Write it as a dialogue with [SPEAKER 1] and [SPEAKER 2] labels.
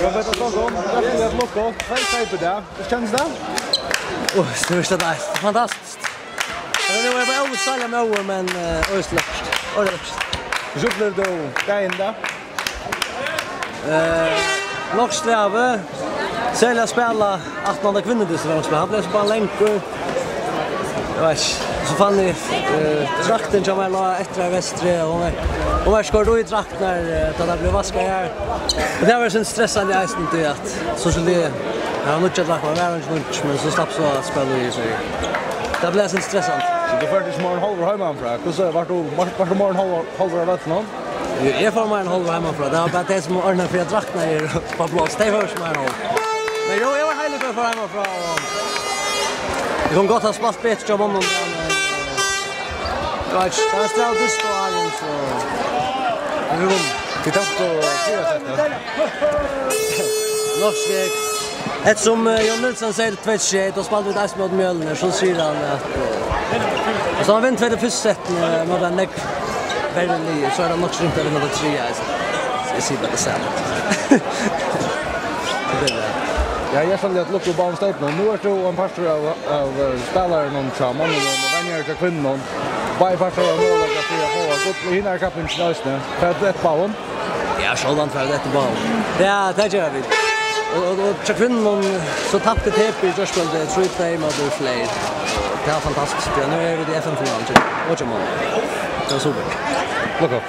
[SPEAKER 1] Jag vet att någon verkligen att locka. Vad säger du där? Hur känns det?
[SPEAKER 2] Det är det fantastiskt. Det var bara osalja med år men östlöst.
[SPEAKER 1] Hur upplevde du det ända?
[SPEAKER 2] Nog sträva. Sälja spela 18:e kvinnodistriktsspel. Han blev så bara länkor. Jag vet så fann ni trakten som var efter västre och var skor då i trakt när det blev vaska här. Det var så stressande i isen till att så skulle jag har mycket drag var lunch men så slapp så att spela i sig. Det blev så stressant.
[SPEAKER 1] Så du fördes morgon halv hemma från. Så vart du morgon halv vet någon?
[SPEAKER 2] Jag får mig en halv hemma från. Det var bara det som ordnar för att drakna i på plats. Det var som en halv. Men jag var helt för hemma från. Det kom gott att spela bättre jobb om någon. Ja, det var ställt och allons så.
[SPEAKER 1] Vi tar på fyra sätt.
[SPEAKER 2] Norsk. Ett som Jon Nilsson säger 2-1 och spelade ut mot Mjölner så säger han att så han vinner det första set med den neck väldigt så är det nog strunt över något 3 jag ser det så.
[SPEAKER 1] Ja, jag såg att lucka på staten. Nu är det en pastor av spelare någon samman och vänner till kvinnor. Bara pastor av några att få gott hinna kappen snösnö. För det ballon.
[SPEAKER 2] Ja, så långt för det ball. Ja, det gör vi. Och kvinnor så tappade TP i just det 3-play med fler. Det är fantastiskt. Nu är vi i FN-finalen. Och det är super.
[SPEAKER 1] Look up.